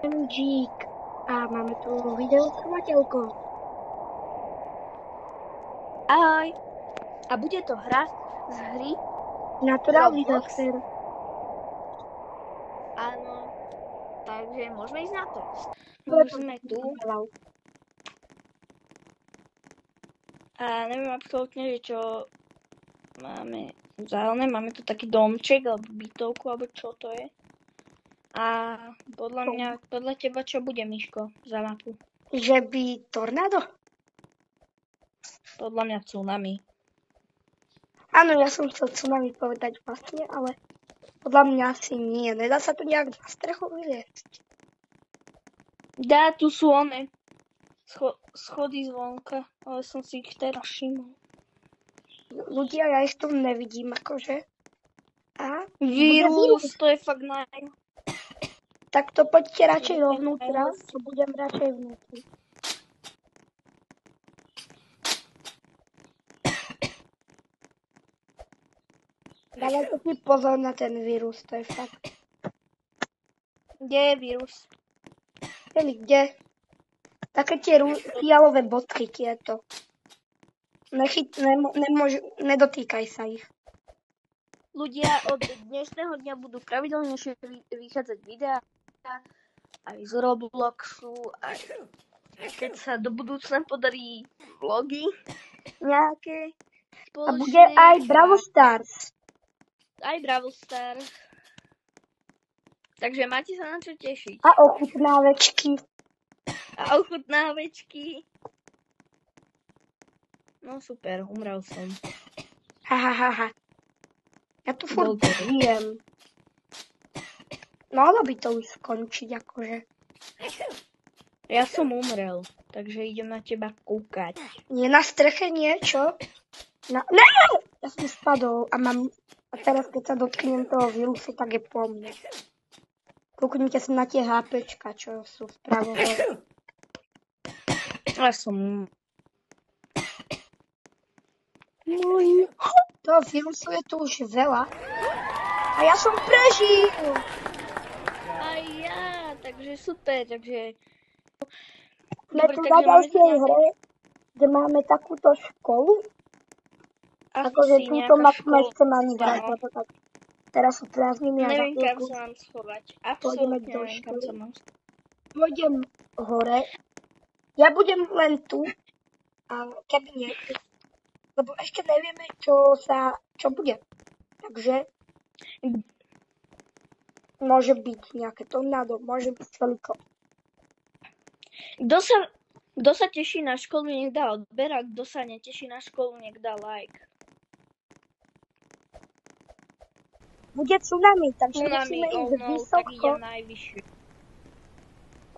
MGík. A máme tu videochovateľko. Ahoj. A bude to hra z hry Natural Roblox. Disaster. Áno. Takže môžeme ísť na to. Dobre, Sme tu. Hello. A neviem absolútne, že čo máme vzájomné. Máme tu taký domček, alebo bytovku, alebo čo to je. A podľa teba, čo bude, Miško, za mapu? Že by tornádo? Podľa mňa tsunami. Áno, ja som chcel tsunami povedať vlastne, ale podľa mňa asi nie. Nedá sa tu nejak na strechu vyliesť. Dá, tu sú one. Schody zvonka, ale som si ich teraz všimol. Ľudia, ja ich tu nevidím, akože. A? Vírus, to je fakt Tak to poďte radšej dovnútra, to budem radšej vnútri. Dávajte si pozor na ten vírus, to je fakt. Kde je vírus? Kde? Také tie fialové bodky tieto. Nedotýkaj sa ich. Ľudia od dnešného dňa budú pravidelne vychádzať videá aj z Robloxu, aj keď sa do budúcna podarí vlogy nejaké spoločné. A bude aj Brawl Stars. Aj Brawl Stars. Takže máte sa na čo tešiť. A ochutnávečky. A ochutnávečky. No super, umrel som. Ha. Ja tu furt žijem. Malo by to už skončiť, akože. Ja som umrel, takže idem na teba kúkať. Je na streche niečo? Ne! Ja som spadol a teraz keď sa dotknem toho vírusu, tak je po mne. Kúknite sa na tie HPčka, čo sú vpravo. Ja som... Toho vírusu je tu už veľa. A ja som prežil! Aj ja, takže super, takže... Sme tu na ďalšej hre, kde máme takúto školu. Akože túto mapu nechcem ani hrať, lebo tak teraz sú prázdniny a neviem, kam sa mám schovať. Absolutne neviem, kam sa mám schovať. Pôjdem hore. Ja budem len tu. A keby nie... Lebo ešte nevieme, čo bude. Takže môže byť nejaké tornádo, môže byť všeliko. Kto sa teší na školu, nech dá odber, a kto sa neteší na školu, nech dá like. Bude tsunami, takže Tsunami, musíme ísť vysoko. Tak idem najvyššie.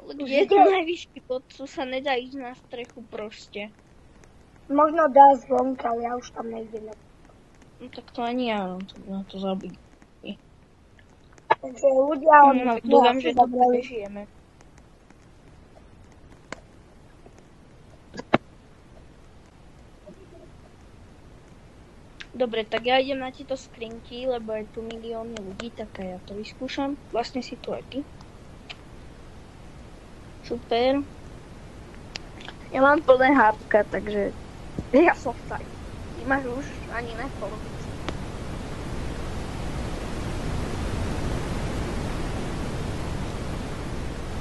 Ale kde je to najvyšší bod, tu sa nedá ísť na strechu proste. Možno dá zvonka, ale ja už tam nejdem. No tak to ani ja mám na to zabiť. Takže ľudia... Dúfam, že to prežijeme. Dobre, tak ja idem na tieto skrinky, lebo je tu milióny ľudí, tak ja to vyskúšam. Vlastne si tu aj ty. Super. Ja mám plné hápka, takže ja som fajn. Ty máš už ani ne polovicu.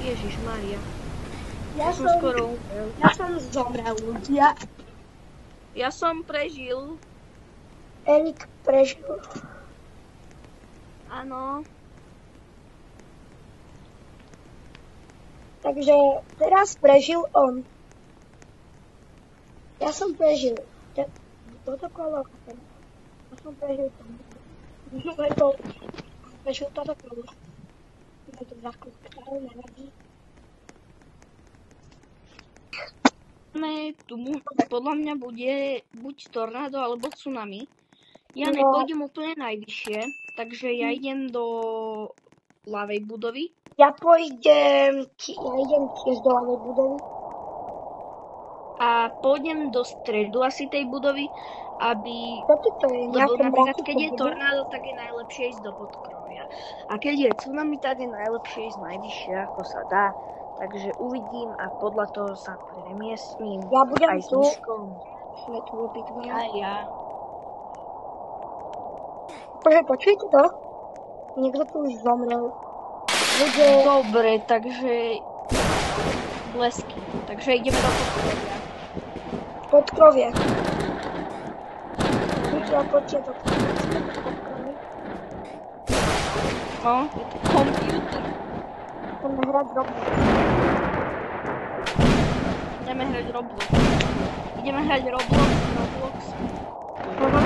Ježišmaria. Ja som skoro umrel. Ja som zomrel, ľudia. Ja som prežil. Erik prežil. Áno. Takže teraz prežil on. Ja som prežil. Toto kolo. Ja som prežil to. Lebo prežil toto kolo. Je to zakúkal, nevadí. Tu podľa mňa bude buď tornádo alebo tsunami. Ja nepôjdem úplne najvyššie, takže ja idem do ľavej budovy. Ja idem tiež do ľavej budovy. a pôjdem do stredu asi tej budovy, aby... Čo to je? Lebo Nejaké napríklad, mraky keď je tu budú? tornádo, tak je najlepšie ísť do podkrovia. A keď je tsunami, tak je najlepšie ísť najvyššie, ako sa dá. Takže uvidím a podľa toho sa premiestním. Ja budem Aj s tu. myškou. Sme tu obidvaja. Aj ja. Akože počujete to? Niekto tu už zomrel. Bude... Dobre, takže... Blesky. Takže ideme do podkrovia. Podkrovie. Vyšla počiatok. Podkrovie. No, je to počítač. Chceme hrať Roblox. Ideme hrať Roblox. Ideme hrať Roblox. Aha.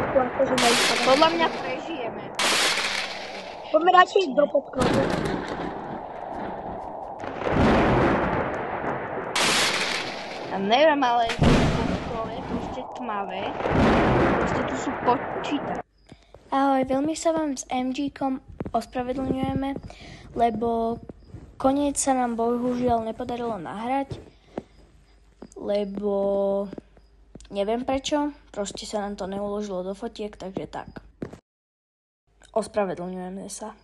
Tu akože nevypadá. Podľa mňa prežijeme. Poďme radšej ísť do podkrovie. Ja neviem, ale je proste tmavé. Proste tu sú počítače. Ahoj, veľmi sa vám s MG-kom ospravedlňujeme, lebo koniec sa nám bohužiaľ nepodarilo nahrať, lebo neviem prečo, proste sa nám to neuložilo do fotiek, takže tak. Ospravedlňujeme sa.